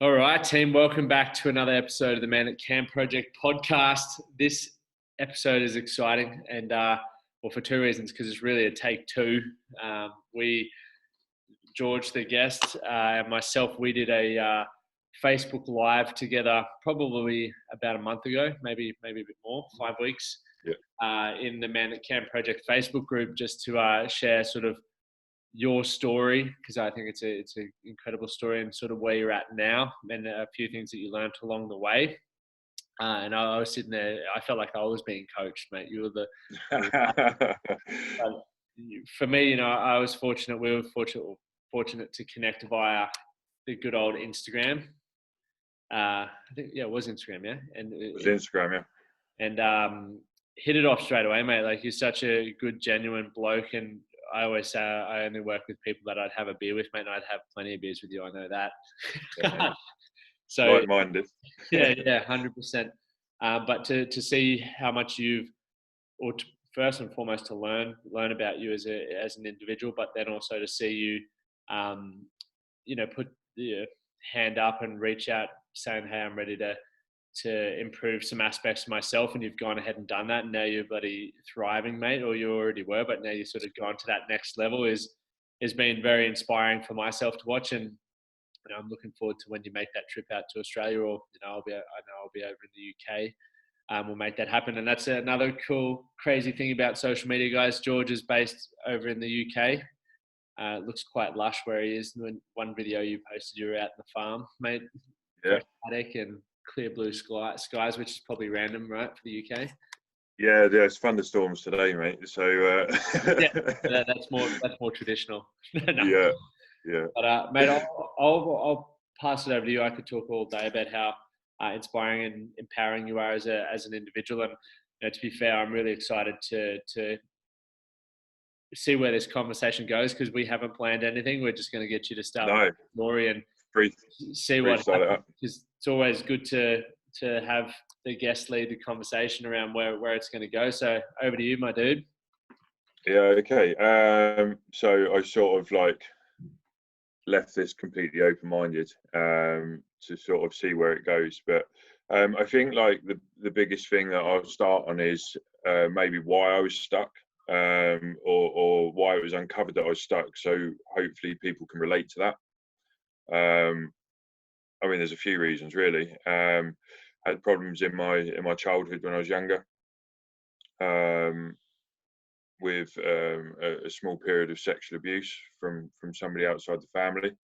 All right, team, welcome back to another episode of the Man at Camp Project podcast. This episode is exciting and, well, for two reasons, because it's really a take two. George, the guest, and myself, we did a Facebook Live together probably about a month ago, maybe a bit more, 5 weeks, Yeah. in the Man at Camp Project Facebook group, just to share sort of your story, because I think it's an incredible story, and sort of where you're at now and a few things that you learned along the way. And I was sitting there, I felt like I was being coached, mate. You were for me, I was fortunate. We were fortunate to connect via the good old Instagram. I think, yeah, it was Instagram, yeah. And it was Instagram, yeah. And hit it off straight away, mate. Like, you're such a good, genuine bloke, and I always say I only work with people that I'd have a beer with, mate, and I'd have plenty of beers with you. I know that. Yeah, So like-minded. yeah, 100%. But to see how much first and foremost, to learn about you as an individual, but then also to see you, put the hand up and reach out, saying, "Hey, I'm ready to improve some aspects of myself," and you've gone ahead and done that, and now you're bloody thriving, mate, or you already were, but now you've sort of gone to that next level, has been very inspiring for myself to watch. And I'm looking forward to when you make that trip out to Australia, or I know I'll be over in the UK. We'll make that happen. And that's another cool, crazy thing about social media, guys. George is based over in the UK. It looks quite lush where he is. In one video you posted, you were out in the farm, mate. Yeah. Attic and clear blue skies, which is probably random, right, for the UK? Yeah, it's thunderstorms today, mate. So yeah, that's more traditional. No. Yeah. But mate, I'll pass it over to you. I could talk all day about how inspiring and empowering you are as an individual. And to be fair, I'm really excited to see where this conversation goes, because we haven't planned anything. We're just going to get you to start with the story and see what happens. Because it's always good to have the guest lead the conversation around where it's going to go. So over to you, my dude. Yeah. Okay. So I sort of left this completely open-minded to sort of see where it goes, but I think the biggest thing that I'll start on is maybe why I was stuck, or why it was uncovered that I was stuck, so hopefully people can relate to that. I mean, there's a few reasons really. Had problems in my childhood when I was younger, with a small period of sexual abuse from somebody outside the family.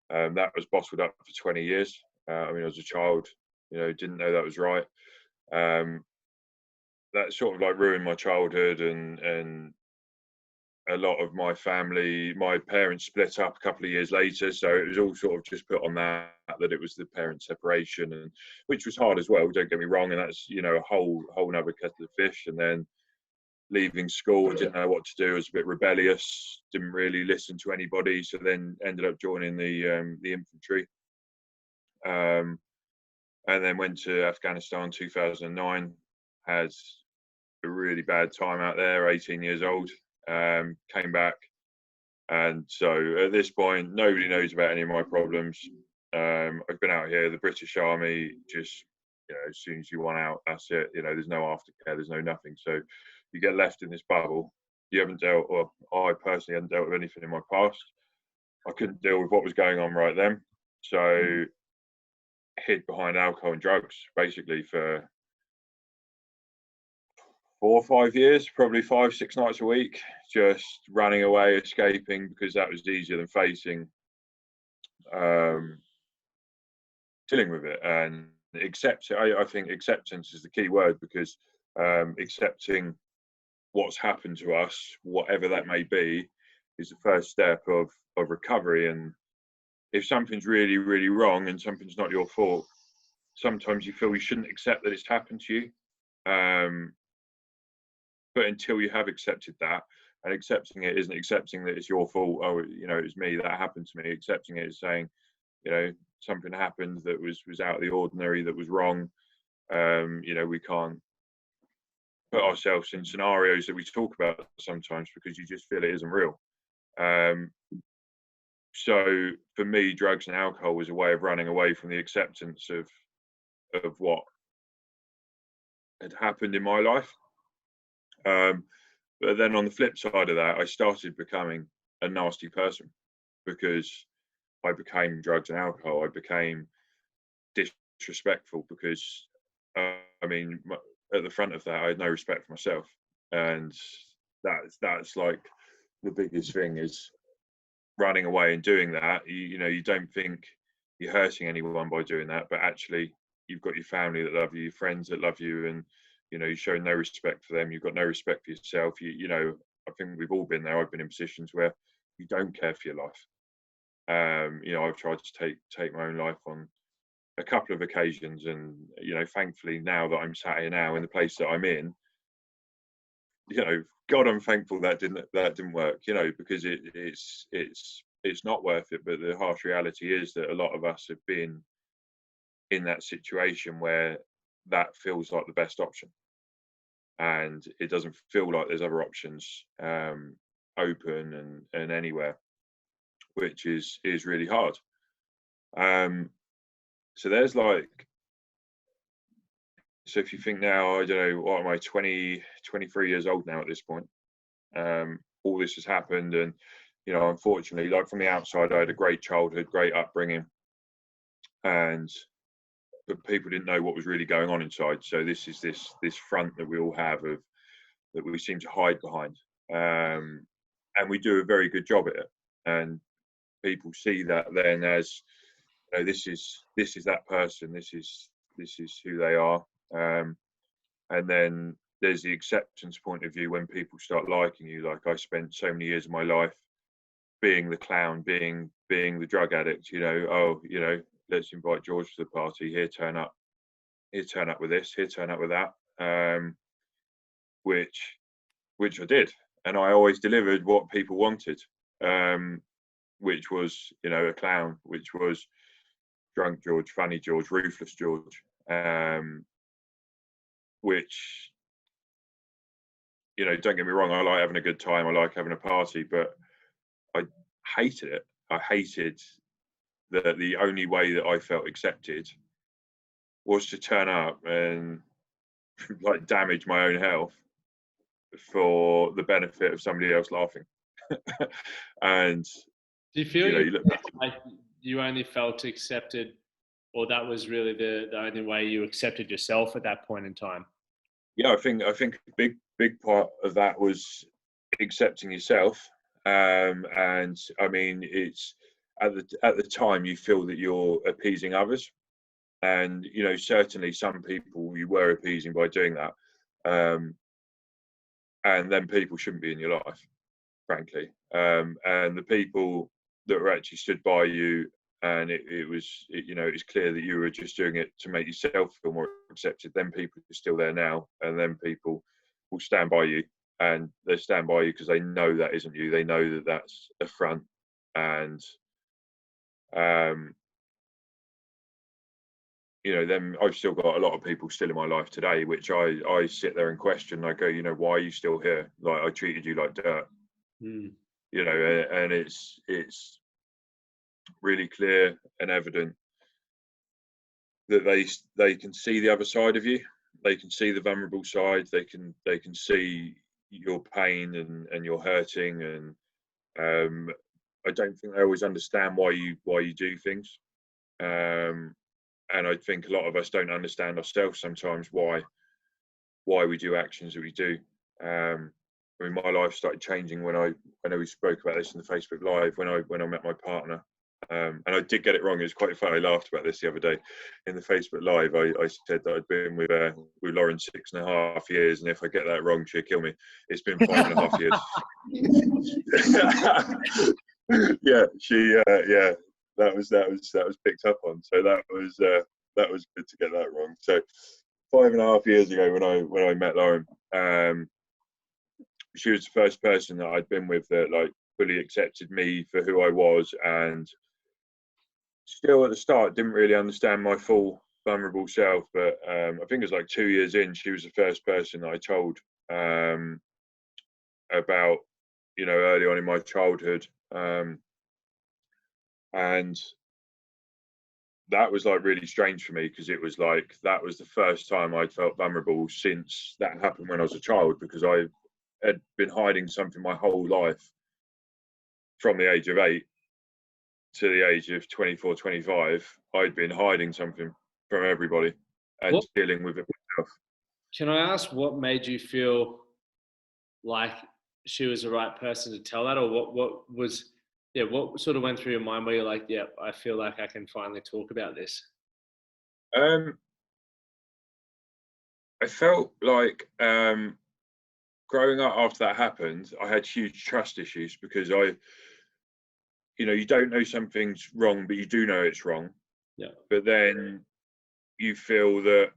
That was bottled up for 20 years. I mean, as a child, didn't know that was right. That sort of ruined my childhood, and a lot of my family, my parents split up a couple of years later, so it was all sort of just put on that it was the parent separation, and which was hard as well, don't get me wrong, and that's a whole nother kettle of fish. And then leaving school, didn't know what to do, was a bit rebellious, didn't really listen to anybody, so then ended up joining the infantry, and then went to Afghanistan 2009, had a really bad time out there, 18 years old. Came back, and so at this point nobody knows about any of my problems. I've been out here, the British Army, just as soon as you want out, that's it. There's no aftercare, there's no nothing, so you get left in this bubble. You haven't dealt, or I personally hadn't dealt with anything in my past. I couldn't deal with what was going on right then, so hid behind alcohol and drugs basically for 4 or 5 years, probably 5-6 nights a week, just running away, escaping, because that was easier than facing, dealing with it. And I think acceptance is the key word, because accepting what's happened to us, whatever that may be, is the first step of recovery. And if something's really, really wrong and something's not your fault, sometimes you feel you shouldn't accept that it's happened to you. But until you have accepted that, and accepting it isn't accepting that it's your fault, oh, it was me, that happened to me. Accepting it is saying, something happened that was out of the ordinary, that was wrong. We can't put ourselves in scenarios that we talk about sometimes because you just feel it isn't real. So for me, drugs and alcohol was a way of running away from the acceptance of what had happened in my life. But then on the flip side of that, I started becoming a nasty person because I became drugs and alcohol. I became disrespectful because, I mean, at the front of that, I had no respect for myself, and that's like the biggest thing is running away and doing that. You know, you don't think you're hurting anyone by doing that, but actually, you've got your family that love you, your friends that love you, and you know, you show no respect for them. You've got no respect for yourself. You know, I think we've all been there. I've been in positions where you don't care for your life. You know, I've tried to take my own life on a couple of occasions, and you know, thankfully now that I'm sat here now in the place that I'm in, you know, God, I'm thankful that didn't work. You know, because it's not worth it. But the harsh reality is that a lot of us have been in that situation where that feels like the best option, and it doesn't feel like there's other options open and anywhere, which is really hard. So there's like, so if you think now, I don't know, what am I, 23 years old now at this point. All this has happened, and you know, unfortunately, like from the outside, I had a great childhood, great upbringing, and but people didn't know what was really going on inside. So this is this front that we all have of that we seem to hide behind, and we do a very good job at it. And people see that then as, you know, this is that person, this is who they are, and then there's the acceptance point of view when people start liking you. Like I spent so many years of my life being the clown, being the drug addict. You know, oh, you know, let's invite George to the party. Here, turn up with this. Here, turn up with that. Which I did, and I always delivered what people wanted. Which was, you know, a clown, which was drunk George, funny George, ruthless George, which, you know, don't get me wrong, I like having a good time, I like having a party, but I hated it. I hated that the only way that I felt accepted was to turn up and like damage my own health for the benefit of somebody else laughing. And Do you feel you know, you like you only felt accepted, or that was really the only way you accepted yourself at that point in time? yeah, I think a big part of that was accepting yourself. And I mean, it's at the time you feel that you're appeasing others, and you know, certainly some people you were appeasing by doing that, and then people shouldn't be in your life, frankly. And the people that were actually stood by you, and you know, it's clear that you were just doing it to make yourself feel more accepted. Then people are still there now, and then people will stand by you, and they stand by you because they know that isn't you. They know that that's a front, and you know, then I've still got a lot of people still in my life today, which I sit there and question. I go, you know, why are you still here? Like, I treated you like dirt. Mm. You know, and it's really clear and evident that they can see the other side of you. They can see the vulnerable side. They can see your pain and your hurting, and I don't think they always understand why you do things. And I think a lot of us don't understand ourselves sometimes why we do actions that we do. I mean, my life started changing when I know we spoke about this in the Facebook Live when I met my partner. And I did get it wrong. It was quite funny. I laughed about this the other day in the Facebook Live. I said that I'd been with Lauren 6.5 years, and if I get that wrong, she'll kill me. It's been 5.5 years. Yeah, yeah, that was picked up on. So that was good to get that wrong. So 5.5 years ago when I met Lauren, she was the first person that I'd been with that like fully accepted me for who I was, and still at the start didn't really understand my full vulnerable self. But I think it was like 2 years in, she was the first person that I told about, you know, early on in my childhood, And that was like really strange for me, because it was like that was the first time I'd felt vulnerable since that happened when I was a child, because I had been hiding something my whole life from the age of 8 to the age of 24, 25. I'd been hiding something from everybody and What dealing with it myself. can I ask? What made you feel like she was the right person to tell that, or what was yeah? What sort of went through your mind where you're like, yeah, I feel like I can finally talk about this. Um, I felt like growing up after that happened, I had huge trust issues, because you don't know something's wrong, but you do know it's wrong. Yeah, But then you feel that,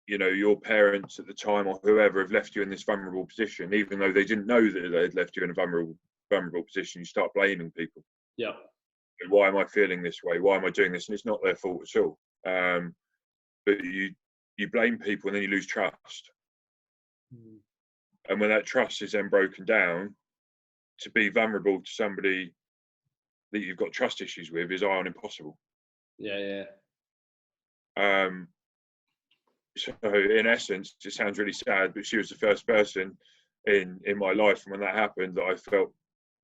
your parents at the time or whoever have left you in this vulnerable position, even though they didn't know that they'd left you in a vulnerable position. You start blaming people. yeah, Why am I feeling this way? Why am I doing this? And it's not their fault at all. But you blame people, and then you lose trust. mm, And when that trust is then broken down, to be vulnerable to somebody that you've got trust issues with is iron impossible. yeah, yeah. Um, so in essence, it sounds really sad, but she was the first person in my life, and when that happened, that I felt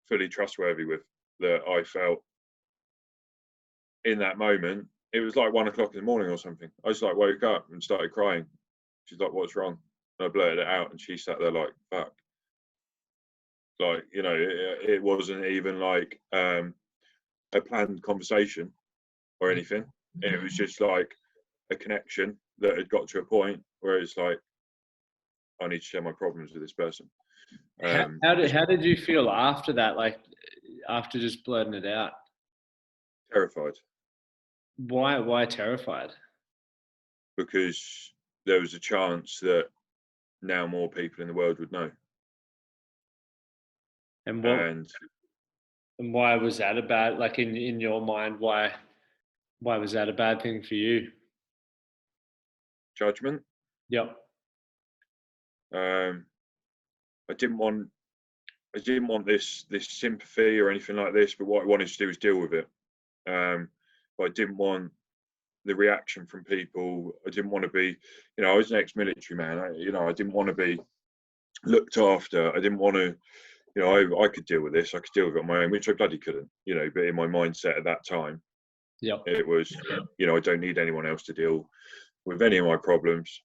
fully trustworthy with. That I felt in that moment, it was like 1 o'clock in the morning or something. I just like woke up and started crying. She's like, "What's wrong?" And I blurted it out, and she sat there like, "Fuck." Like, it wasn't even like a planned conversation or anything. It was just like a connection that had got to a point where it's like, I need to share my problems with this person. How did you feel after that? Like after just blurting it out? Terrified, Why terrified? because there was a chance that now more people in the world would know. And what And and why was that a bad, like in your mind, why was that a bad thing for you? judgment. Yep. Um, I didn't want this sympathy or anything like this, but what I wanted to do was deal with it. But I didn't want the reaction from people. I didn't want to be, I was an ex-military man. I didn't want to be looked after. I didn't want to, I could deal with this. I could deal with it on my own, which I bloody couldn't, but in my mindset at that time, Yep. it was, I don't need anyone else to deal with any of my problems.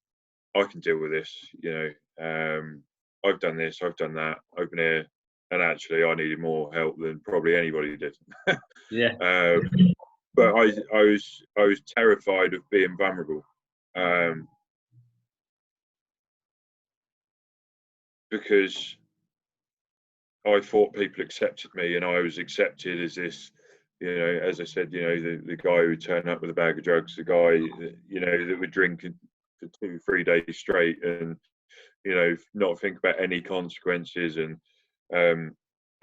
I can deal with this, I've done this, I've done that, I've been here, and actually I needed more help than probably anybody did. Yeah. um, but I was terrified of being vulnerable, because I thought people accepted me, and I was accepted as this, as I said, the guy who would turn up with a bag of drugs, the guy, that would drink for 2-3 days straight, and not think about any consequences. And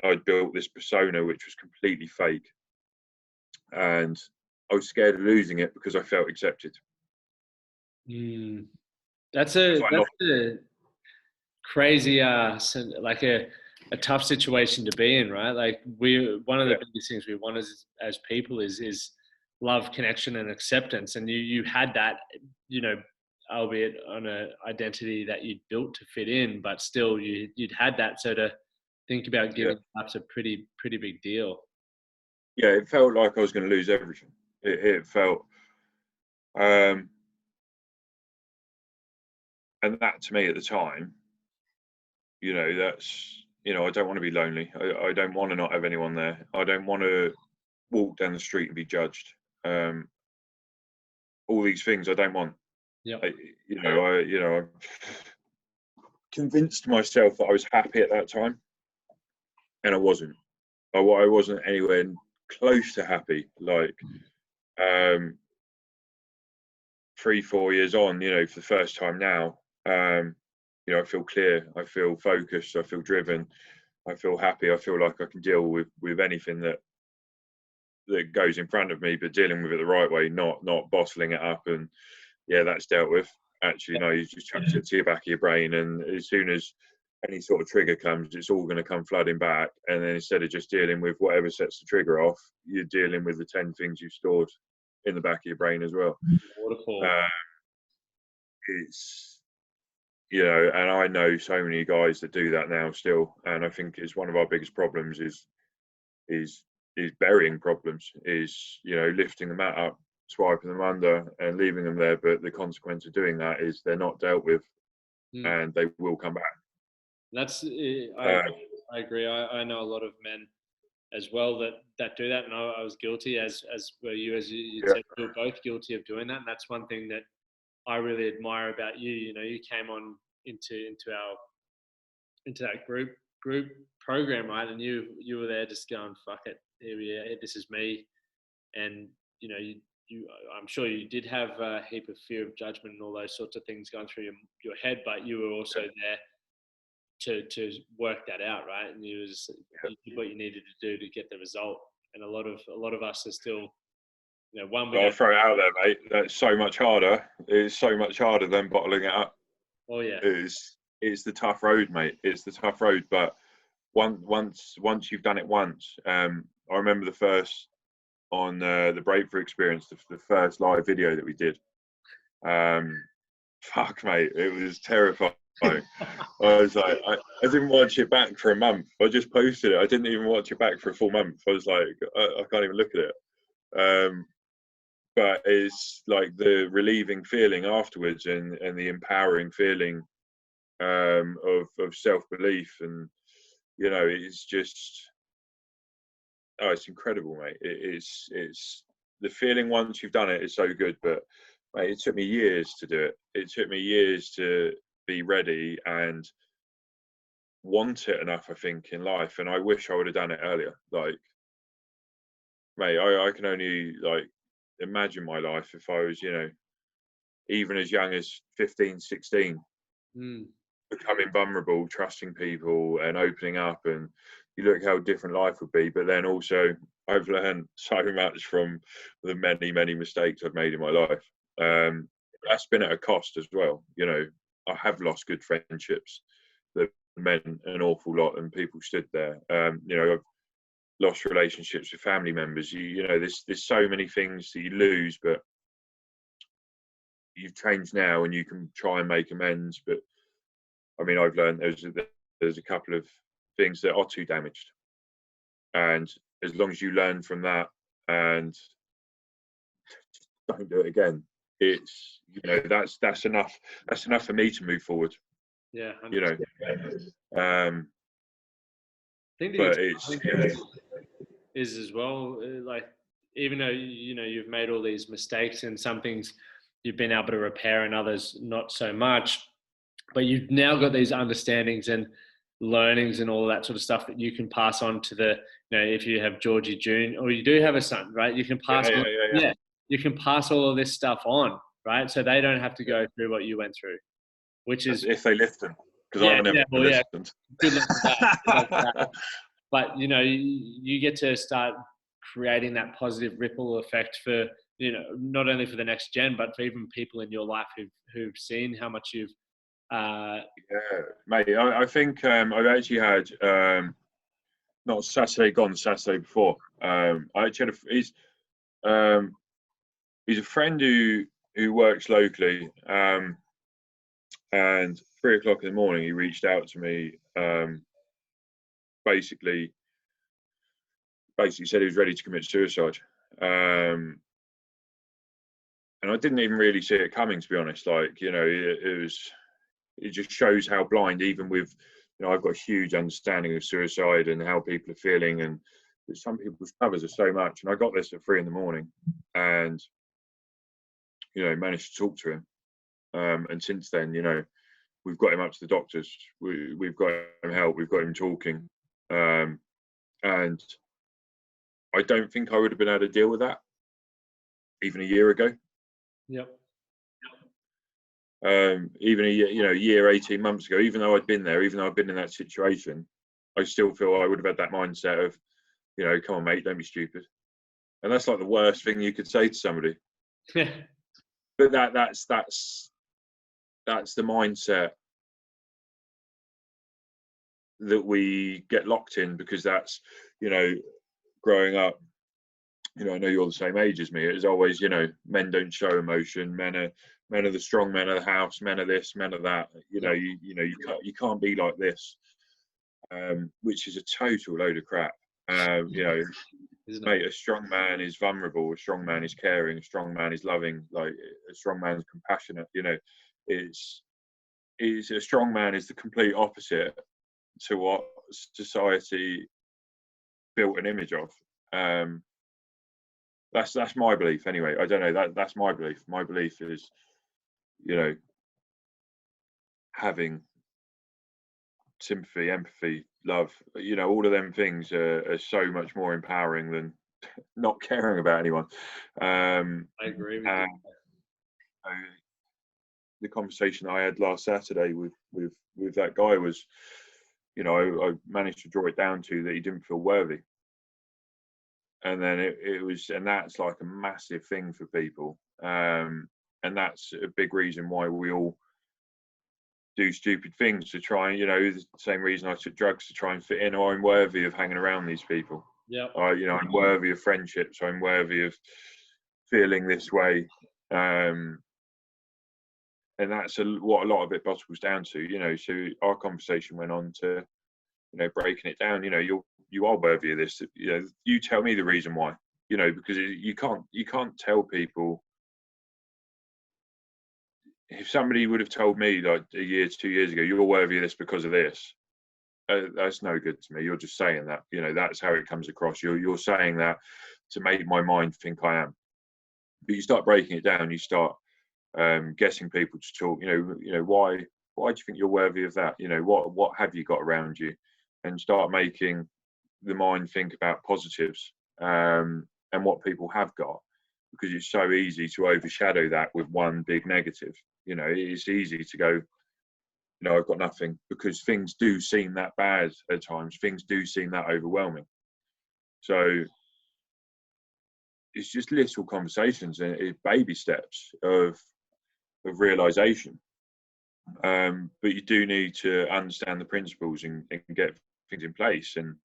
I'd built this persona which was completely fake, and I was scared of losing it because I felt accepted. Mm. That's If a I that's lost, a crazy like a tough situation to be in, right? Like one of the yeah, biggest things we want as people is love, connection, and acceptance. And you had that, you know, albeit on a identity that you'd built to fit in, but still you'd had that. So to think about yeah, giving up's a pretty big deal. yeah, it felt like I was going to lose everything. It felt, um, and that to me at the time, that's, I don't want to be lonely. I don't want to not have anyone there. I don't want to walk down the street and be judged. Um, all these things I don't want. Yep. I convinced myself that I was happy at that time, and I wasn't. I wasn't anywhere close to happy. Like, 3-4 years on, for the first time now, I feel clear, I feel focused, I feel driven, I feel happy, I feel like I can deal with anything that goes in front of me, but dealing with it the right way, not bottling it up and, yeah, that's dealt with. Actually, no, you just chuck it to your back of your brain, and as soon as any sort of trigger comes, it's all going to come flooding back. And then instead of just dealing with whatever sets the trigger off, you're dealing with the 10 things you've stored in the back of your brain as well. Waterfall. It's, you know, and I know so many guys that do that now still. And I think it's one of our biggest problems is burying problems, is, you know, lifting the mat up, swiping them under and leaving them there. But the consequence of doing that is they're not dealt with and they will come back. That's I agree. I know a lot of men as well that do that, and I was guilty, as were you, as you said, we were both guilty of doing that. And that's one thing that I really admire about you. You know, you came on into that group program, right? And you were there just going, fuck it, here we are, this is me. And you know, you I'm sure you did have a heap of fear of judgment and all those sorts of things going through your head, but you were also there to work that out, right? And you did what you needed to do to get the result. And a lot of us are still, you know, I'll throw it out there, mate. That's so much harder. It's so much harder than bottling it up. Oh yeah. It's the tough road, mate. It's the tough road. But once you've done it once, I remember the first on the Breakthrough Experience, the first live video that we did. Fuck, mate, it was terrifying. I was like, I didn't watch it back for a month. I just posted it. I didn't even watch it back for a full month. I was like, I can't even look at it. But it's like the relieving feeling afterwards, and the empowering feeling of self-belief, and you know, it's just, oh, it's incredible, mate. It's the feeling once you've done it is so good. But mate, it took me years to do it. It took me years to be ready and want it enough, I think, in life. And I wish I would have done it earlier. Like, mate, I can only like imagine my life if I was, you know, even as young as 15, 16, becoming vulnerable, trusting people and opening up, and you look how different life would be. But then also I've learned so much from the many mistakes I've made in my life. That's been at a cost as well. You know, I have lost good friendships that meant an awful lot, and people stood there. You know, I've lost relationships with family members. You know, there's so many things that you lose, but you've changed now and you can try and make amends. But I mean, I've learned there's a couple of things that are too damaged, and as long as you learn from that and don't do it again, it's, you know, that's enough. That's enough for me to move forward. Yeah, 100%. You know, I think but is as well, like, even though, you know, you've made all these mistakes and some things you've been able to repair and others not so much, but you've now got these understandings and learnings and all that sort of stuff that you can pass on to the, you know, if you have Georgie June, or you do have a son, right? You can pass you can pass all of this stuff on, right? So they don't have to go through what you went through, which is, if they listen, because I never listened. Good luck with that. Good luck with that. But you know, you get to start creating that positive ripple effect for, you know, not only for the next gen, but for even people in your life who've seen how much you've. Yeah, mate. I think I've actually had not Saturday gone, Saturday before. I actually had he's a friend who works locally, and 3 o'clock in the morning he reached out to me. Basically said he was ready to commit suicide. And I didn't even really see it coming, to be honest. Like, you know, it just shows how blind, even with, you know, I've got a huge understanding of suicide and how people are feeling, and some people's covers are so much. And I got this at 3 in the morning, and, you know, managed to talk to him. And since then, you know, we've got him up to the doctors. We've got him help. We've got him talking. And I don't think I would have been able to deal with that even a year ago. Yep. Even a year, 18 months ago, even though I'd been there, even though I'd been in that situation, I still feel I would have had that mindset of, you know, come on, mate, don't be stupid. And that's like the worst thing you could say to somebody. But that's the mindset that we get locked in, because that's, you know, growing up, you know, I know you're the same age as me. It was always, you know, men don't show emotion. Men are the strong men of the house. Men are this, men are that. You know, you can't be like this, which is a total load of crap. You know, mate, a strong man is vulnerable. A strong man is caring. A strong man is loving. Like, a strong man is compassionate. You know, is a strong man is the complete opposite to what society built an image of. That's my belief anyway. I don't know, that's my belief. My belief is, you know, having sympathy, empathy, love, you know, all of them things are so much more empowering than not caring about anyone. I agree with you. The conversation I had last Saturday with that guy was, you know, I managed to draw it down to that he didn't feel worthy. And then it was, and that's like a massive thing for people. And that's a big reason why we all do stupid things to try and, you know, the same reason I took drugs, to try and fit in. Or I'm worthy of hanging around these people. Yeah. You know, I'm worthy of friendships. I'm worthy of feeling this way. And that's what a lot of it bottles down to, you know. So our conversation went on to, you know, breaking it down. You know, you are worthy of this. You know, you tell me the reason why. You know, because you can't tell people. If somebody would have told me like a year, 2 years ago, you're worthy of this because of this, that's no good to me. You're just saying that. You know, that's how it comes across. You're saying that to make my mind think I am. But you start breaking it down. You start getting people to talk. You know, why do you think you're worthy of that? You know, what have you got around you? And start making the mind think about positives, and what people have got, because it's so easy to overshadow that with one big negative. You know, it's easy to go, you know, I've got nothing, because things do seem that bad at times. Things do seem that overwhelming. So it's just little conversations and baby steps of realization. But you do need to understand the principles and get things in place. And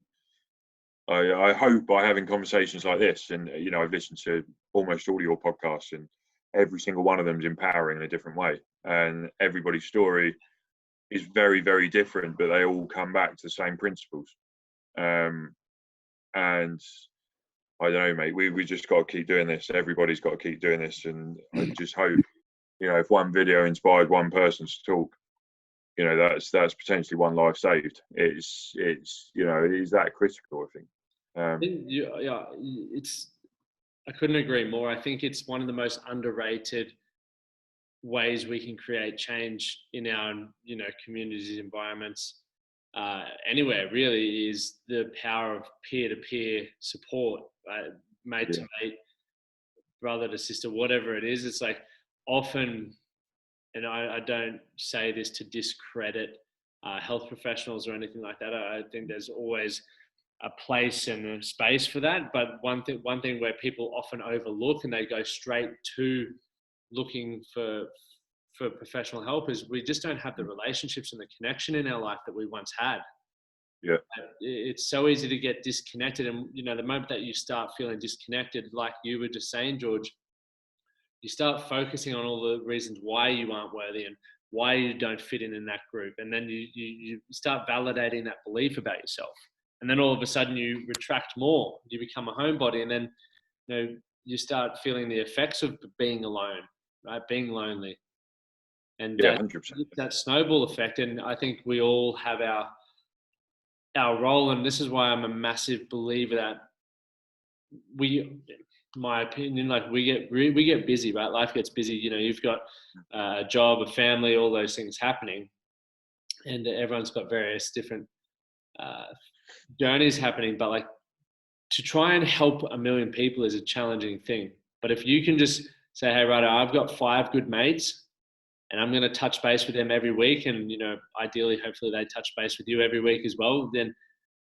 I hope by having conversations like this, and, you know, I've listened to almost all of your podcasts, and every single one of them is empowering in a different way. And everybody's story is very, very different, but they all come back to the same principles. And I don't know, mate, we just got to keep doing this. Everybody's got to keep doing this. And I just hope, you know, if one video inspired one person to talk, you know, that's potentially one life saved. It's you know, it is that critical, I think. I couldn't agree more. I think it's one of the most underrated ways we can create change in our, you know, communities, environments, anywhere really, is the power of peer-to-peer support, right? Mate to mate, brother to sister, whatever it is. It's like often, and I don't say this to discredit health professionals or anything like that. I think there's always a place and a space for that. But one thing where people often overlook and they go straight to looking for professional help is we just don't have the relationships and the connection in our life that we once had. Yeah. It's so easy to get disconnected. And, you know, the moment that you start feeling disconnected, like you were just saying, George, you start focusing on all the reasons why you aren't worthy and why you don't fit in that group. And then you start validating that belief about yourself. And then all of a sudden you retract more, you become a homebody. And then, you know, you start feeling the effects of being alone, right? Being lonely. And yeah, 100%. That snowball effect. And I think we all have our role. And this is why I'm a massive believer that my opinion, like we get busy, right? Life gets busy. You know, you've got a job, a family, all those things happening, and everyone's got various different journeys happening. But like, to try and help a million people is a challenging thing. But if you can just say, hey, right, I've got 5 good mates, and I'm going to touch base with them every week, and, you know, ideally, hopefully, they touch base with you every week as well, then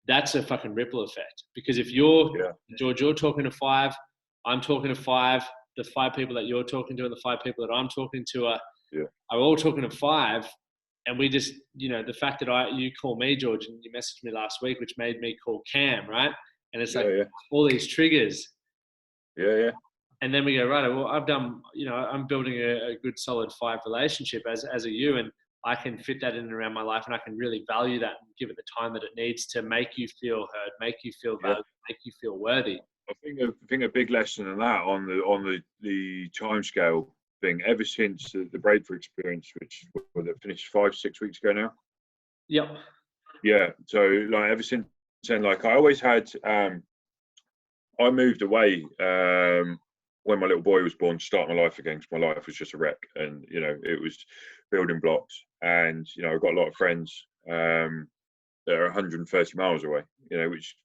that's a fucking ripple effect. Because if George, you're talking to 5, I'm talking to 5, the 5 people that you're talking to and the 5 people that I'm talking to are all talking to 5, and we just, you know, the fact that you call me George and you messaged me last week, which made me call Cam, right? And it's like all these triggers. Yeah. And then we go, right, well, I've done, you know, I'm building a good solid 5 relationship as a you, and I can fit that in and around my life, and I can really value that and give it the time that it needs to make you feel heard, make you feel valued, make you feel worthy. I think a big lesson in that on the timescale thing, ever since the breakthrough experience, which finished 5-6 weeks ago now. Yep. Yeah. So like ever since then, like I always had, I moved away when my little boy was born to start my life again, because my life was just a wreck, and you know it was building blocks, and you know I've got a lot of friends that are 130 miles away, you know, which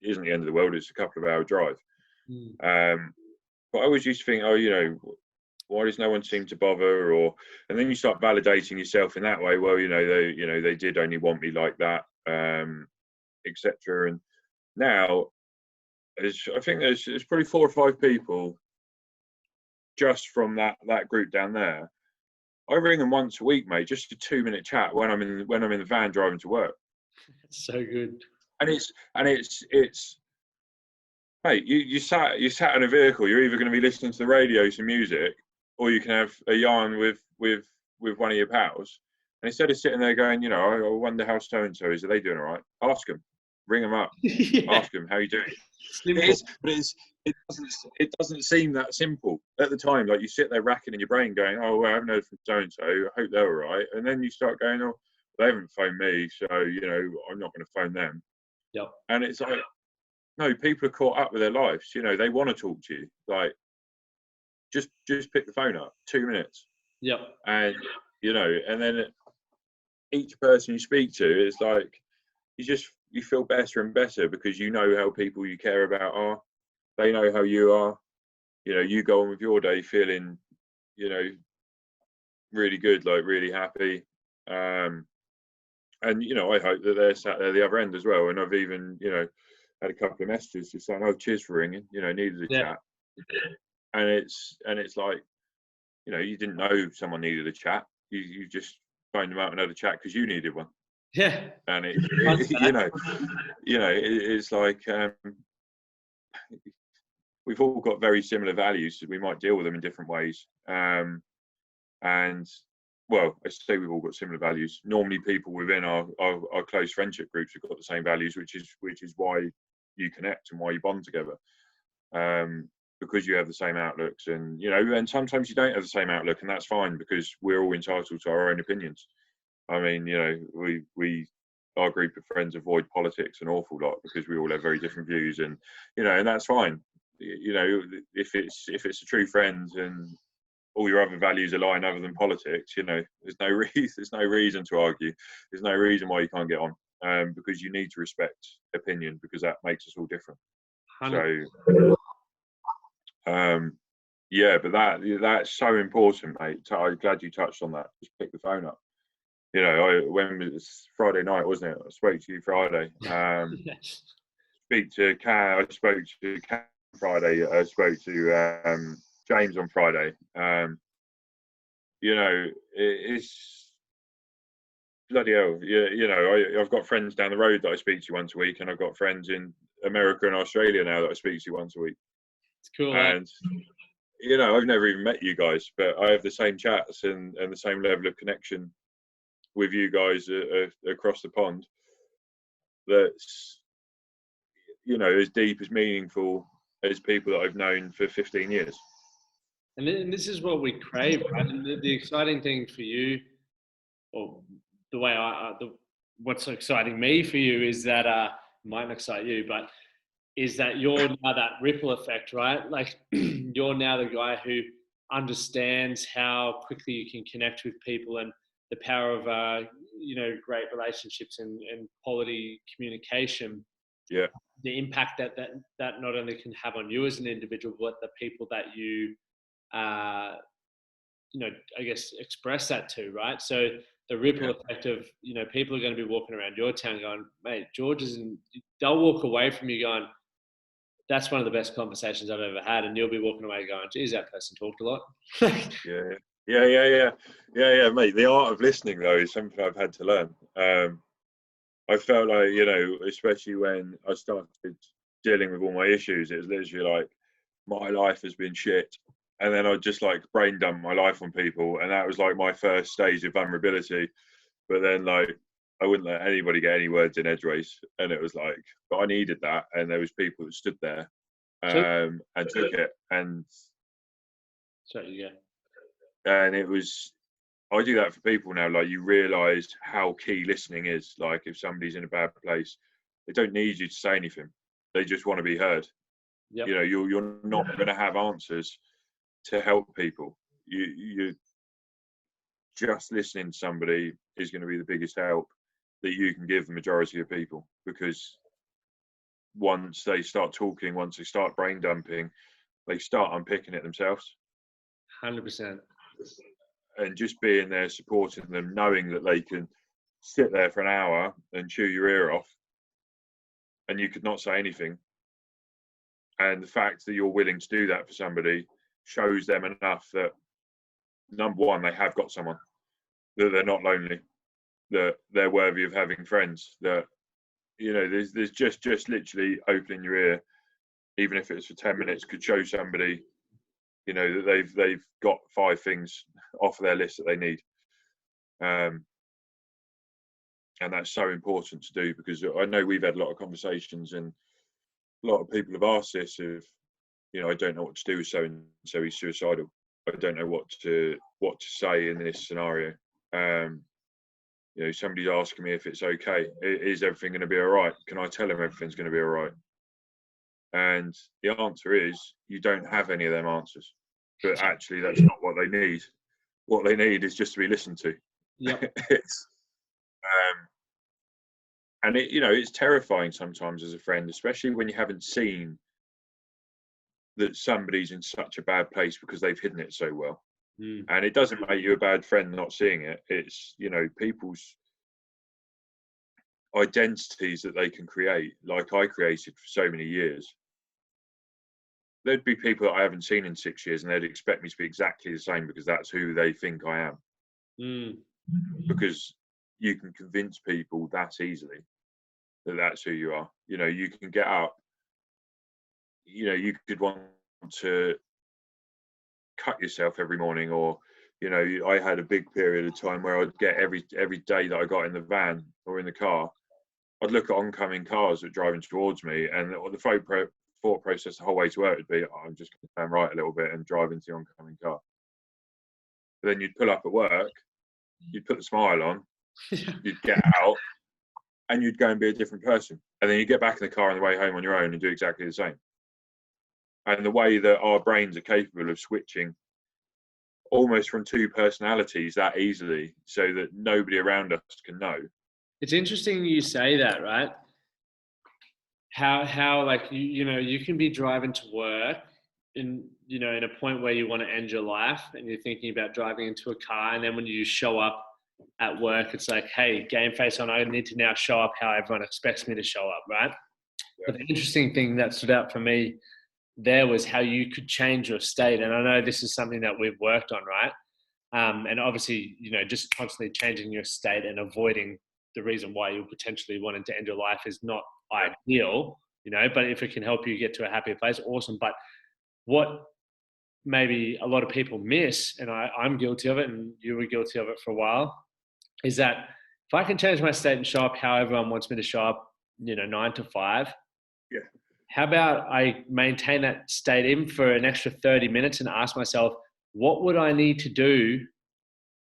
isn't the end of the world. It's a couple of hour drive. But I always used to think, oh, you know, why does no one seem to bother? And then you start validating yourself in that way. Well, they did only want me like that, etc. And now, I think there's probably 4 or 5 people just from that group down there. I ring them once a week, mate, just a 2-minute chat when I'm in the van driving to work. That's so good. And it's mate, you sat in a vehicle. You're either going to be listening to the radio, some music, or you can have a yarn with one of your pals. And instead of sitting there going, you know, I wonder how so and so is. Are they doing all right? Ask them, ring them up, ask them how you doing. It doesn't seem that simple at the time. Like you sit there racking in your brain, going, oh, well, I haven't heard from so and so. I hope they're all right. And then you start going, oh, they haven't phoned me, so you know, I'm not going to phone them. Yep. And it's like, no, people are caught up with their lives. You know, they want to talk to you. Like, just pick the phone up, 2 minutes. Yep. And you know, and then each person you speak to, it's like you feel better and better because you know how people you care about are. They know how you are. You know, you go on with your day feeling, you know, really good, like really happy. And you know, I hope that they're sat there the other end as well. And I've even, you know, had a couple of messages just saying, "Oh, cheers for ringing. You know, needed a chat." And it's like, you know, you didn't know someone needed a chat. You just phoned them out and had a chat because you needed one. Yeah. And it's like we've all got very similar values. We might deal with them in different ways. And well, I say we've all got similar values. Normally, people within our close friendship groups have got the same values, which is why you connect and why you bond together. Because you have the same outlooks, and you know, and sometimes you don't have the same outlook, and that's fine because we're all entitled to our own opinions. I mean, you know, our group of friends avoid politics an awful lot because we all have very different views, and you know, and that's fine. You know, if it's a true friend and all your other values align other than politics, you know, there's no reason to argue. There's no reason why you can't get on, because you need to respect opinion because that makes us all different. 100%. So. Yeah, but that's so important, mate. I'm glad you touched on that. Just pick the phone up. You know, when it was Friday night, wasn't it? I spoke to you Friday. Speak to Cam. I spoke to Cam Friday. I spoke to James on Friday. You know, it's bloody hell. You know, I've got friends down the road that I speak to once a week, and I've got friends in America and Australia now that I speak to once a week. It's cool. And you know, I've never even met you guys, but I have the same chats and the same level of connection with you guys across the pond. That's, you know, as deep, as meaningful as people that I've known for 15 years. And this is what we crave, right? And the exciting thing for you, or the way what's exciting me for you is that might not excite you, but is that you're now that ripple effect, right? Like you're now the guy who understands how quickly you can connect with people and the power of, you know, great relationships and quality communication. Yeah. The impact that not only can have on you as an individual, but the people that you, you know, I guess express that to, right? So the ripple effect of, you know, people are going to be walking around your town going, mate, George they'll walk away from you going, that's one of the best conversations I've ever had. And you'll be walking away going, geez, that person talked a lot. Yeah, mate. The art of listening, though, is something I've had to learn. I felt like, especially when I started dealing with all my issues, it was literally like my life has been shit. And then I just like brain dump my life on people. And that was like my first stage of vulnerability. But then like I wouldn't let anybody get any words in edgeways. And it was like, but I needed that. And there was people that stood there and took it. And it was, I do that for people now. Like you realise how key listening is. Like if somebody's in a bad place, they don't need you to say anything. They just want to be heard. Yep. You're not going to have answers to help people. You just listening to somebody is going to be the biggest help that you can give the majority of people, because once they start talking, once they start brain dumping, they start unpicking it themselves. 100%. And just being there, supporting them, knowing that they can sit there for an hour and chew your ear off and you could not say anything. And the fact that you're willing to do that for somebody shows them enough that, number one, they have got someone, that they're not lonely, that they're worthy of having friends, that, there's just literally opening your ear, even if it's for 10 minutes, could show somebody, that they've got 5 things off their list that they need. And that's so important to do, because I know we've had a lot of conversations and a lot of people have asked this of, I don't know what to do with so he's suicidal. I don't know what to say in this scenario. Somebody's asking me if it's okay. Is everything going to be all right? Can I tell him everything's going to be all right? And the answer is, you don't have any of them answers. But actually, that's not what they need. What they need is just to be listened to. Yep. And it's terrifying sometimes as a friend, especially when you haven't seen that somebody's in such a bad place because they've hidden it so well. And it doesn't make you a bad friend not seeing it. It's, people's identities that they can create, like I created for so many years. There'd be people that I haven't seen in 6 years and they'd expect me to be exactly the same because that's who they think I am. Because you can convince people that easily that that's who you are. You can get up, you could want to cut yourself every morning, or I had a big period of time where I'd get every day that I got in the van or in the car, I'd look at oncoming cars that were driving towards me, and the thought process the whole way to work would be, I'm just going to turn right a little bit and drive into the oncoming car. But then you'd pull up at work, you'd put the smile on, you'd get out, and you'd go and be a different person. And then you get back in the car on the way home on your own and do exactly the same. And the way that our brains are capable of switching almost from 2 personalities that easily, so that nobody around us can know. It's interesting you say that, right? How like you can be driving to work in a point where you want to end your life and you're thinking about driving into a car, and then when you show up at work, it's like, hey, game face on, I need to now show up how everyone expects me to show up, right? Yeah. But the interesting thing that stood out for me there was how you could change your state. And I know this is something that we've worked on, right? And obviously, just constantly changing your state and avoiding the reason why you're potentially wanting to end your life is not ideal, but if it can help you get to a happier place, awesome. But what maybe a lot of people miss, and I'm guilty of it, and you were guilty of it for a while, is that if I can change my state and show up how everyone wants me to show up, 9 to 5, yeah. How about I maintain that state in for an extra 30 minutes and ask myself, what would I need to do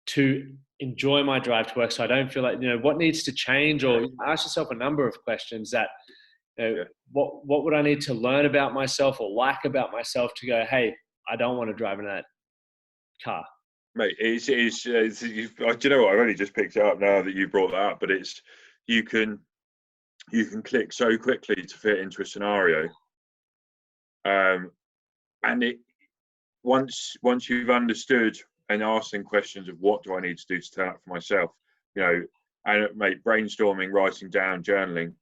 to enjoy my drive to work so I don't feel like, what needs to change? Or ask yourself a number of questions that, what would I need to learn about myself or like about myself to go, hey, I don't want to drive in that car. Mate, it's do you know what? I've only just picked it up now that you brought that up, but it's, you can click so quickly to fit into a scenario. And it, once you've understood and asking questions of what do I need to do to turn up for myself, and mate, brainstorming, writing down, journaling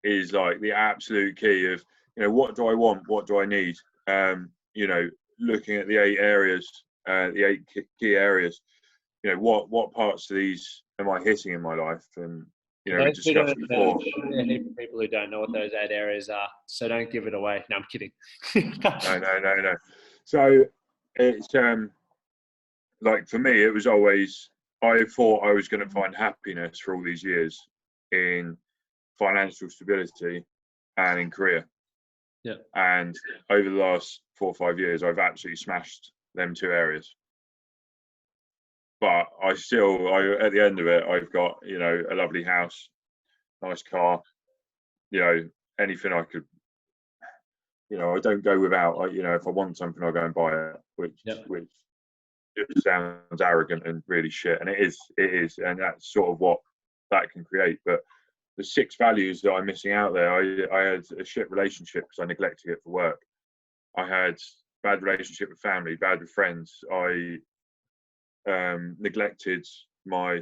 is like the absolute key of, what do I want? What do I need? Looking at the 8 areas the 8 key areas. You know, what parts of these am I hitting in my life? And you know, we Those who discussed don't know, before. there are a heap of people who don't know what those 8 areas are, so don't give it away. No, I'm kidding. No. So it's like for me, it was always, I thought I was going to find happiness for all these years in financial stability and in career. Yeah. And over the last 4 or 5 years, I've absolutely smashed them 2 areas. But at the end of it, I've got, you know, a lovely house, nice car, you know, anything I could, you know, I don't go without. You know, if I want something, I'll go and buy it, which just sounds arrogant and really shit, and it is, and that's sort of what that can create. But the 6 values that I'm missing out there, I had a shit relationship because I neglected it for work. I had bad relationship with family, bad with friends. I neglected my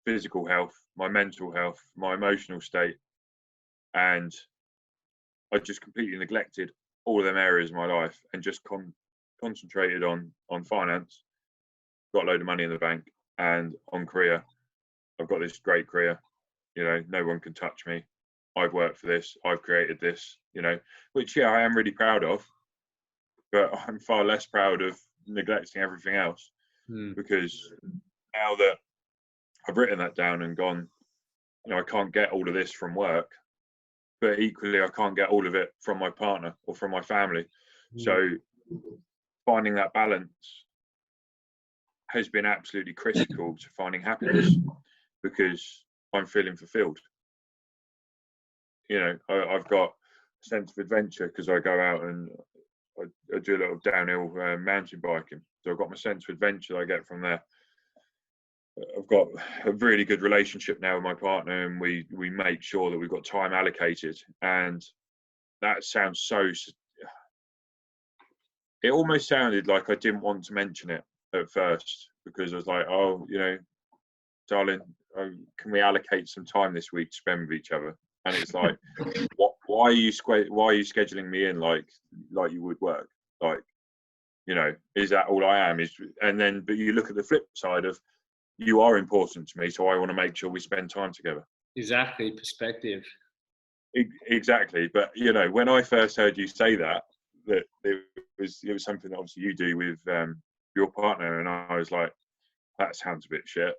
physical health, my mental health, my emotional state, and I just completely neglected all of them areas of my life and just concentrated on finance. Got a load of money in the bank, and on career, I've got this great career. You know, no one can touch me. I've worked for this. I've created this. You know, which I am really proud of, but I'm far less proud of neglecting everything else. Because now that I've written that down and gone, you know, I can't get all of this from work, but equally I can't get all of it from my partner or from my family. So finding that balance has been absolutely critical to finding happiness, because I'm feeling fulfilled. You know, I've got a sense of adventure because I go out and I do a little downhill mountain biking. So I've got my sense of adventure that I get from there. I've got a really good relationship now with my partner, and we make sure that we've got time allocated. And that sounds so, it almost sounded like I didn't want to mention it at first, because I was like, oh, you know, darling, can we allocate some time this week to spend with each other? And it's like, why are you scheduling me in like you would work? Like, you know, is that all I am? But you look at the flip side of, you are important to me, so I want to make sure we spend time together. Exactly, perspective. Exactly. But you know, when I first heard you say that it was something that obviously you do with your partner, and I was like, that sounds a bit shit.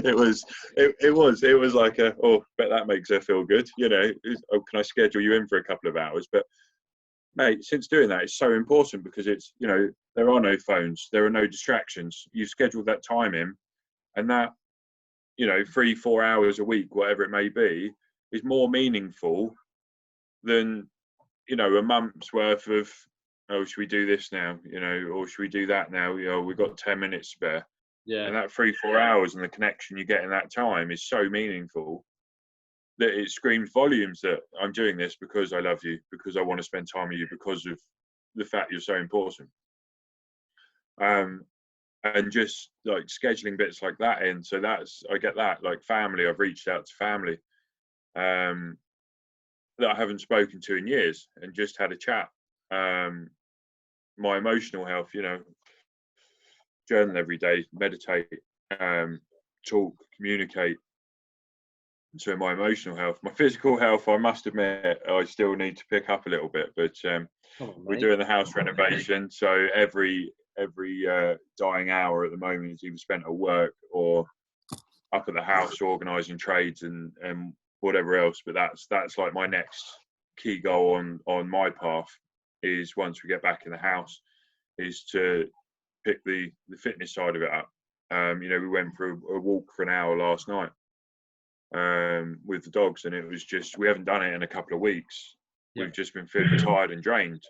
it was like bet that makes her feel good. You know, can I schedule you in for a couple of hours? But mate, since doing that, it's so important, because it's, you know, there are no phones, there are no distractions. You've scheduled that time in, and that, you know, 3-4 hours a week, whatever it may be, is more meaningful than, you know, a month's worth of, oh, should we do this now? You know, or should we do that now? You know, we've got 10 minutes spare. Yeah. And that 3-4 hours and the connection you get in that time is so meaningful that it screams volumes that I'm doing this because I love you, because I want to spend time with you, because of the fact you're so important. And just like scheduling bits like that in. So I get that, like family, I've reached out to family that I haven't spoken to in years, and just had a chat. My emotional health, you know, journal every day, meditate, talk, communicate. So my emotional health, my physical health, I must admit, I still need to pick up a little bit. But we're doing the house renovation, so every dying hour at the moment is either spent at work or up at the house organising trades and whatever else. But that's like my next key goal on my path, is once we get back in the house, is to pick the fitness side of it up. You know, we went for a walk for an hour last night with the dogs, and it was just, we haven't done it in a couple of weeks. We've just been feeling tired and drained.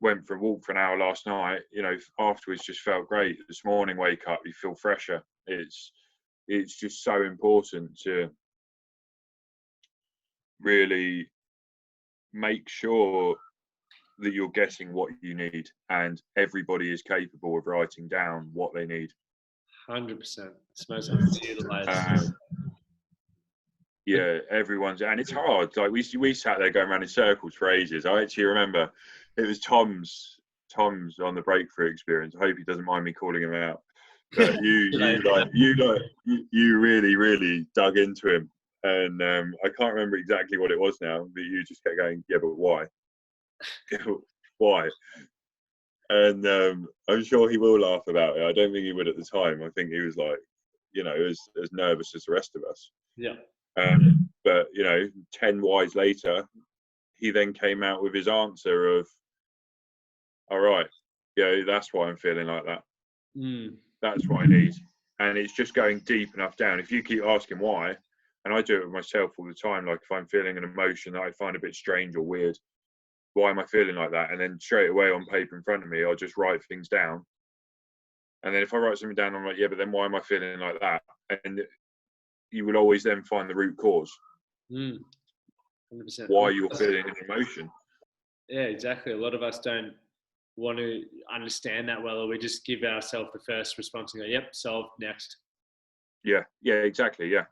Went for a walk for an hour last night, you know, afterwards just felt great. This morning, wake up, you feel fresher. It's just so important to really make sure that you're getting what you need, and everybody is capable of writing down what they need. 100%. It's most underutilized. Yeah, everyone's, and it's hard. Like we sat there going around in circles for ages. I actually remember it was Tom's Tom's on the Breakthrough Experience. I hope he doesn't mind me calling him out. But you really, really dug into him, and I can't remember exactly what it was now. But you just kept going, yeah, but why? Why? And I'm sure he will laugh about it. I don't think he would at the time. I think he was like, as nervous as the rest of us. Yeah. But 10 whys later, he then came out with his answer of, all right, that's why I'm feeling like that. That's what I need. And it's just going deep enough down. If you keep asking why, and I do it with myself all the time, like if I'm feeling an emotion that I find a bit strange or weird, why am I feeling like that? And then straight away on paper in front of me, I'll just write things down. And then if I write something down, I'm like, yeah, but then why am I feeling like that? And you will always then find the root cause. 100%. Why you're feeling an emotion. Yeah, exactly. A lot of us don't want to understand that well, or we just give ourselves the first response and go, yep, solved, next. Yeah, exactly, yeah.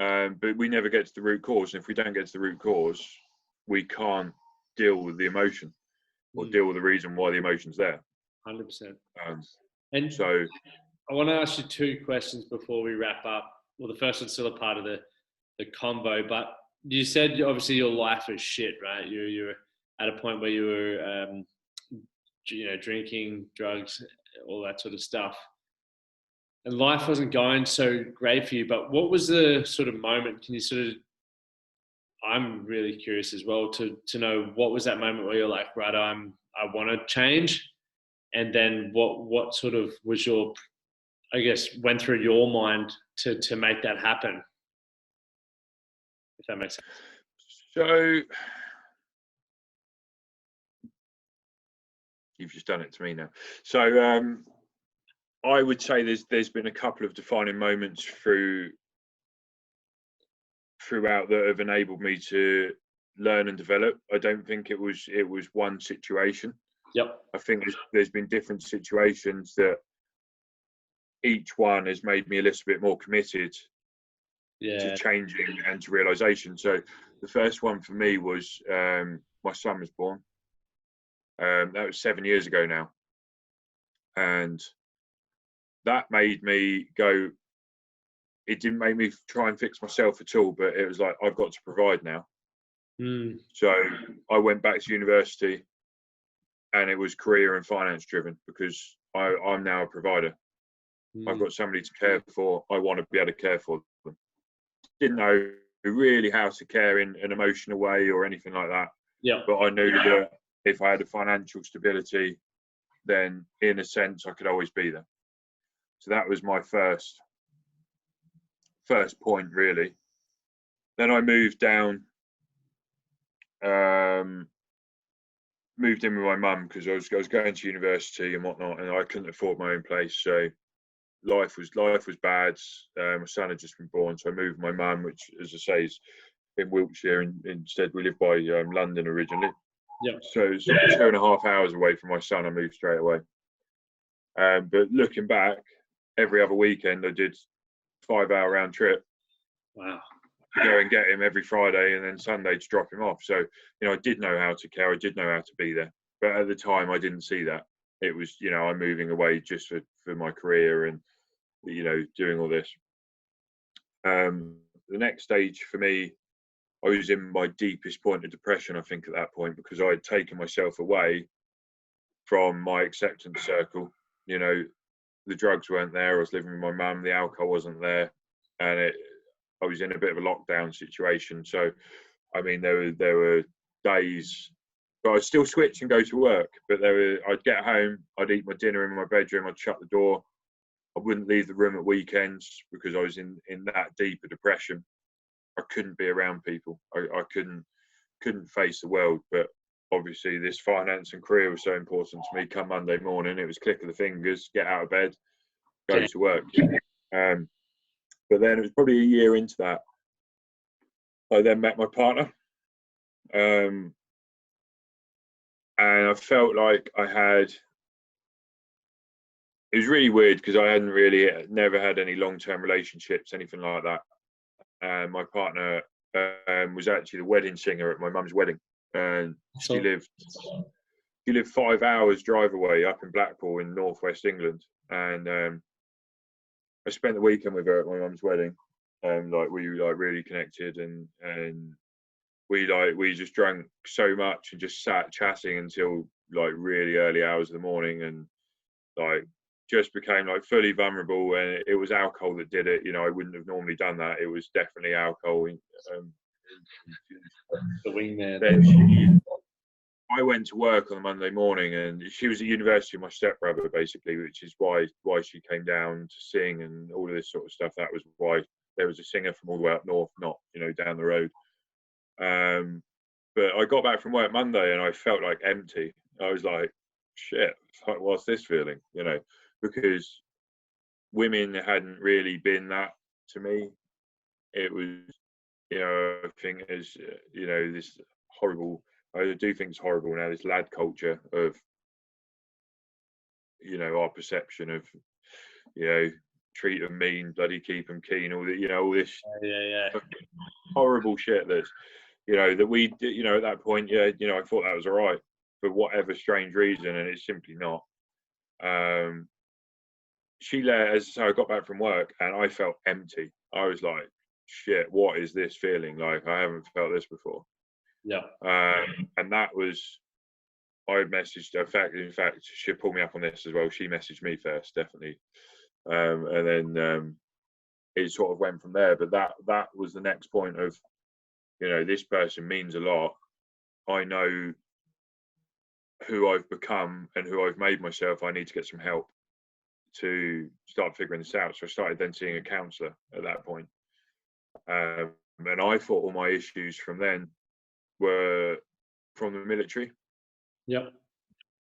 But we never get to the root cause. And if we don't get to the root cause, we can't deal with the emotion or deal with the reason why the emotion's there. 100%. And so I want to ask you 2 questions before we wrap up. Well, the first one's still a part of the combo, but you said obviously your life was shit, right? You were at a point where you were, drinking, drugs, all that sort of stuff. And life wasn't going so great for you, but what was the sort of moment? Can you I'm really curious as well to know what was that moment where you're like, right, I want to change. And then what sort of was your, I guess, went through your mind to make that happen? If that makes sense. So you've just done it to me now. So I would say there's been a couple of defining moments throughout that have enabled me to learn and develop. I don't think it was one situation. Yep. I think there's been different situations that each one has made me a little bit more committed to changing and to realization. So the first one for me was my son was born. That was 7 years ago now. And that made me go, it didn't make me try and fix myself at all, but it was like, I've got to provide now. So I went back to university and it was career and finance driven because I'm now a provider. I've got somebody to care for. I want to be able to care for them. Didn't know really how to care in an emotional way or anything like that. Yeah. But I knew that if I had a financial stability, then in a sense I could always be there. So that was my first point really. Then I moved down, moved in with my mum because I was going to university and whatnot, and I couldn't afford my own place. So life was bad. My son had just been born, so I moved with my mum, which, as I say, is in Wiltshire, and instead we live by London originally. Yeah. So it's 2.5 hours away from my son. I moved straight away. But looking back, every other weekend I did 5-hour round trip. Wow. To go and get him every Friday, and then Sunday to drop him off. So I did know how to care. I did know how to be there. But at the time, I didn't see that. It was I'm moving away just for my career and doing all this. The next stage for me, I was in my deepest point of depression, I think, at that point, because I had taken myself away from my acceptance circle. The drugs weren't there. I was living with my mum. The alcohol wasn't there, and I was in a bit of a lockdown situation. So, I mean, there were days, but I'd still switch and go to work. But I'd get home, I'd eat my dinner in my bedroom, I'd shut the door. I wouldn't leave the room at weekends because I was in that deeper depression. I couldn't be around people. I couldn't face the world. But obviously, this finance and career was so important to me. Come Monday morning, it was click of the fingers, get out of bed, go to work. But then it was probably a year into that, I then met my partner. And I felt like it was really weird because I never had any long-term relationships, anything like that. And my partner was actually the wedding singer at my mum's wedding. And she lived She lived 5 hours drive away up in Blackpool in northwest England, and I spent the weekend with her at my mum's wedding, and like we like really connected, and we just drank so much and just sat chatting until like really early hours of the morning, and like just became like fully vulnerable. And it was alcohol that did it. You know, I wouldn't have normally done that. It was definitely alcohol. The wingman. Then I went to work on a Monday morning, and she was at university with my stepbrother, basically, which is why she came down to sing and all of this sort of stuff. That was why there was a singer from all the way up north, not, you know, down the road. But I got back from work Monday and I felt like empty. I was like, shit, what's this feeling? You know, because women hadn't really been that to me. It was, you know, I think as, you know, this horrible, I do think it's horrible now, this lad culture of, you know, our perception of, you know, treat them mean, bloody keep them keen, all the, you know, all this horrible shit that's, you know, that we, you know, at that point, yeah, you know, I thought that was all right for whatever strange reason, and it's simply not. So I got back from work and I felt empty. I was like, shit, what is this feeling? Like, I haven't felt this before. Yeah. And that was, I messaged, in fact, she pulled me up on this as well. She messaged me first, definitely. And then it sort of went from there. But that was the next point of, you know, this person means a lot. I know who I've become and who I've made myself. I need to get some help to start figuring this out. So I started then seeing a counsellor at that point. And I thought all my issues from then were from the military. Yep.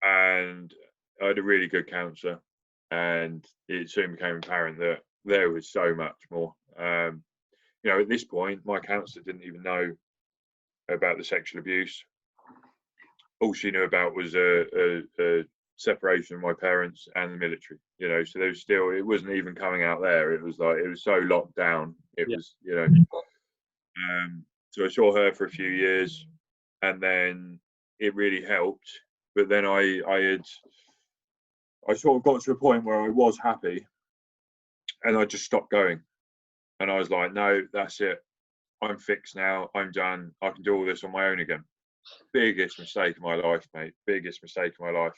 And I had a really good counsellor, and it soon became apparent that there was so much more. You know, at this point, my counsellor didn't even know about the sexual abuse. All she knew about was a separation of my parents and the military. You know, so there was still, it wasn't even coming out there. It was like, it was so locked down. It was, you know. So I saw her for a few years, and then it really helped. But then I sort of got to a point where I was happy, and I just stopped going. And I was like, no, that's it. I'm fixed now. I'm done. I can do all this on my own again. Biggest mistake of my life, mate. Biggest mistake of my life.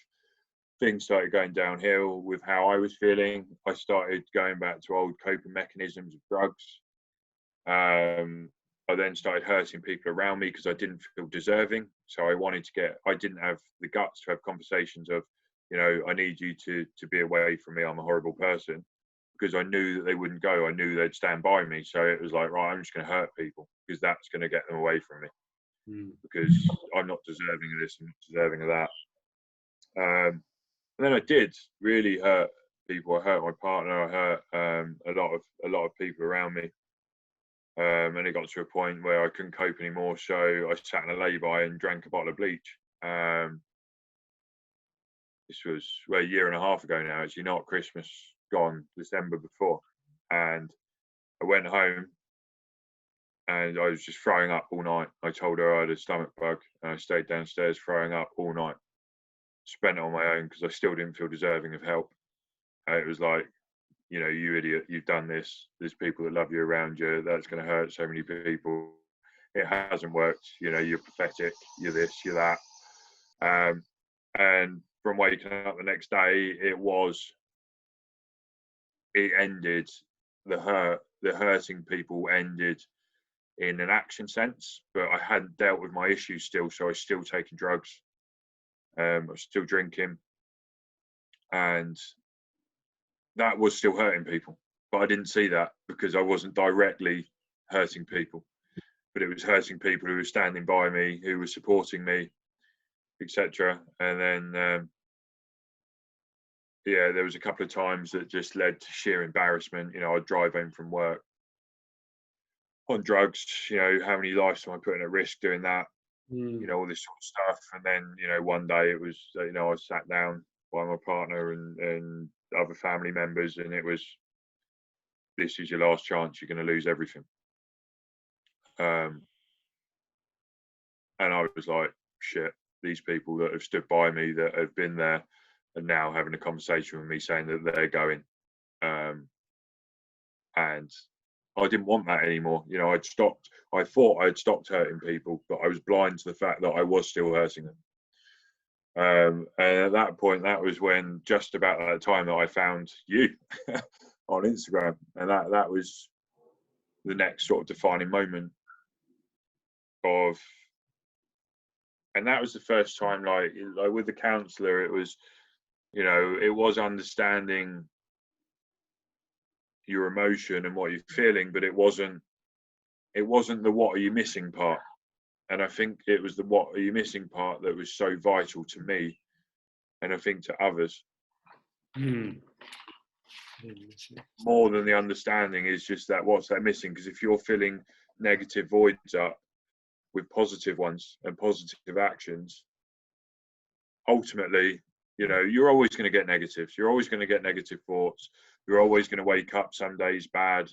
Things started going downhill with how I was feeling. I started going back to old coping mechanisms of drugs. I then started hurting people around me because I didn't feel deserving. So I didn't have the guts to have conversations of, you know, I need you to be away from me. I'm a horrible person, because I knew that they wouldn't go. I knew they'd stand by me. So it was like, right, I'm just going to hurt people because that's going to get them away from me, because I'm not deserving of this, I'm not deserving of that. And then I did really hurt people. I hurt my partner. I hurt a lot of people around me. And it got to a point where I couldn't cope anymore. So I sat in a lay-by and drank a bottle of bleach. This was a year and a half ago now. Actually, not Christmas gone, December before. And I went home and I was just throwing up all night. I told her I had a stomach bug, and I stayed downstairs throwing up all night. Spent it on my own because I still didn't feel deserving of help. It was like, you know, you idiot, you've done this. There's people that love you around you. That's going to hurt so many people. It hasn't worked. You know, you're pathetic. You're this, you're that. And from waking up the next day, it ended, the hurting people ended in an action sense, but I hadn't dealt with my issues still. So I was still taking drugs. I was still drinking. And that was still hurting people, but I didn't see that because I wasn't directly hurting people, but it was hurting people who were standing by me, who were supporting me, etc. And then, yeah, there was a couple of times that just led to sheer embarrassment. You know, I'd drive home from work on drugs. You know, how many lives am I putting at risk doing that? You know, all this sort of stuff. And then, you know, one day it was, you know, I sat down by my partner and other family members, and it was, this is your last chance, you're going to lose everything. And I was like, shit, these people that have stood by me, that have been there, and now having a conversation with me saying that they're going. And I didn't want that anymore. You know, I thought I'd stopped hurting people, but I was blind to the fact that I was still hurting them. And at that point, that was when, just about that time, that I found you on Instagram, and that was the next sort of defining moment of, and that was the first time, like with the counsellor, it was, you know, it was understanding your emotion and what you're feeling, but it wasn't the what are you missing part. And I think it was the what are you missing part that was so vital to me, and I think to others. More than the understanding is just that what's that missing. Because if you're filling negative voids up with positive ones and positive actions, ultimately, you know, you're always going to get negatives. You're always going to get negative thoughts. You're always going to wake up some days bad.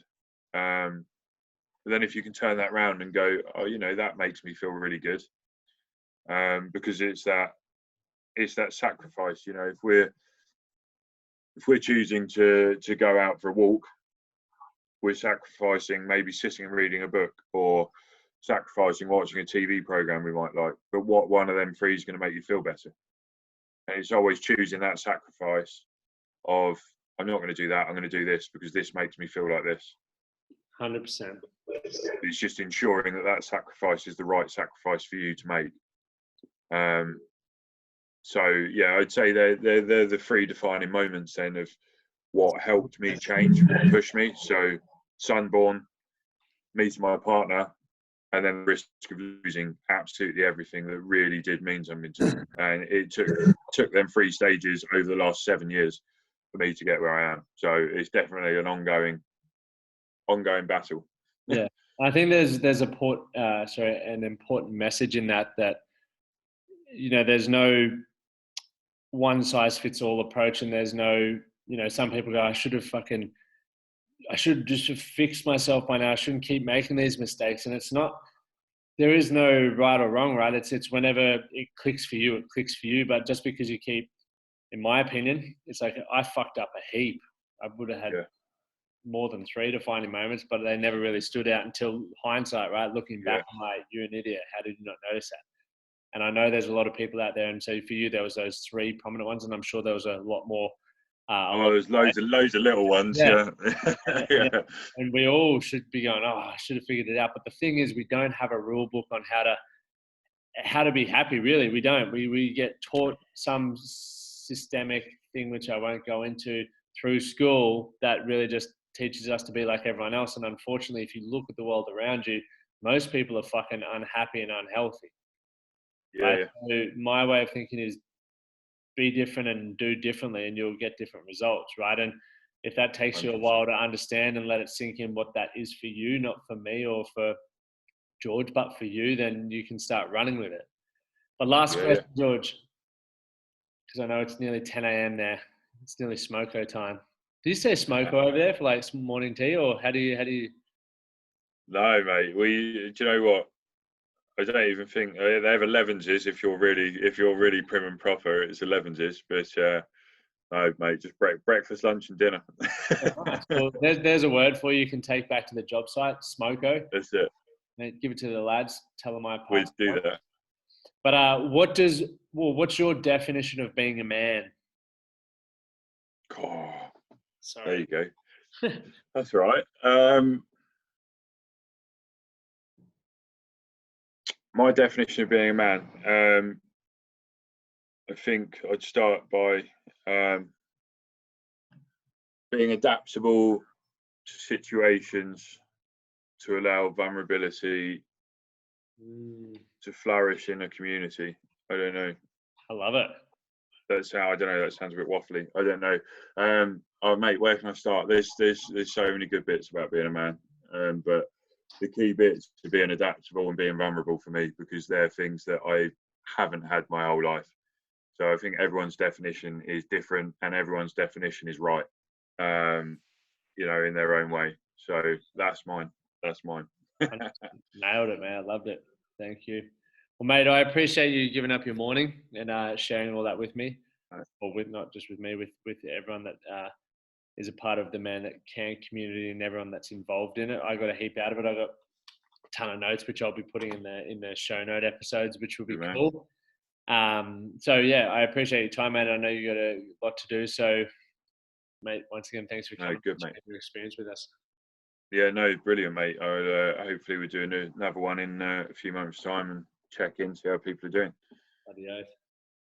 But then if you can turn that around and go, oh, you know, that makes me feel really good. Because it's that sacrifice. You know, if we're choosing to go out for a walk, we're sacrificing maybe sitting and reading a book, or sacrificing watching a TV program we might like. But what one of them three is going to make you feel better? And it's always choosing that sacrifice of, I'm not going to do that, I'm going to do this because this makes me feel like this. 100%. It's just ensuring that sacrifice is the right sacrifice for you to make. So yeah, I'd say they're the three defining moments then of what helped me change, what pushed me. So son born, meeting my partner, and then the risk of losing absolutely everything that really did mean something to me. And it took them 3 stages over the last 7 years for me to get where I am. So it's definitely an ongoing battle. Yeah, I think there's an important message in that, you know, there's no one size fits all approach, and there's no, you know, some people go, I should just have fixed myself by now. I shouldn't keep making these mistakes. And it's not, there is no right or wrong, right? It's whenever it clicks for you, it clicks for you. But just because you keep, in my opinion, it's like I fucked up a heap. I would have had more than 3 defining moments, but they never really stood out until hindsight, right? Looking back, I'm like, you're an idiot. How did you not notice that? And I know there's a lot of people out there, and so for you, there was those 3 prominent ones, and I'm sure there was a lot more. There's loads of little ones. Yeah. And we all should be going, oh, I should have figured it out. But the thing is, we don't have a rule book on how to be happy. Really, we don't. We get taught some systemic thing, which I won't go into, through school, that really just teaches us to be like everyone else. And unfortunately, if you look at the world around you, most people are fucking unhappy and unhealthy. Right? So my way of thinking is be different and do differently, and you'll get different results, right? And if that takes you a while to understand and let it sink in what that is for you, not for me or for George, but for you, then you can start running with it. But last question, George, because I know it's nearly 10 a.m. there. It's nearly smoko time. Do you say smoko over there for like morning tea, or how do you? No, mate. Do you know what? I don't even think they have 11s. If you're really prim and proper, it's 11s. But no, mate, just breakfast, lunch, and dinner. Well, there's a word for you can take back to the job site. Smoko. That's it. Give it to the lads. Tell them I passed. We do that. But what's your definition of being a man? Oh, sorry. There you go. That's right. My definition of being a man, I think I'd start by being adaptable to situations, to allow vulnerability to flourish in a community. I don't know. I love it. That's how, I don't know, that sounds a bit waffly. I don't know. Oh, mate, where can I start? There's so many good bits about being a man, but the key bits to being adaptable and being vulnerable for me, because they're things that I haven't had my whole life. So I think everyone's definition is different, and everyone's definition is right, you know, in their own way. So that's mine. Nailed it, man. I loved it. Thank you. Well, mate, I appreciate you giving up your morning and sharing all that with me, Right. or with not just with me, with everyone that is a part of the Man That Can community and everyone that's involved in it. I got a heap out of it. I got a ton of notes which I'll be putting in the show note episodes, which will be Good man. cool. So yeah, I appreciate your time, mate. I know you got a lot to do, so mate, once again, thanks for No, coming good and mate. sharing your experience with us. Yeah, no, brilliant, mate. Hopefully we're doing another one in a few months' time and check in, see how people are doing. Bloody oath.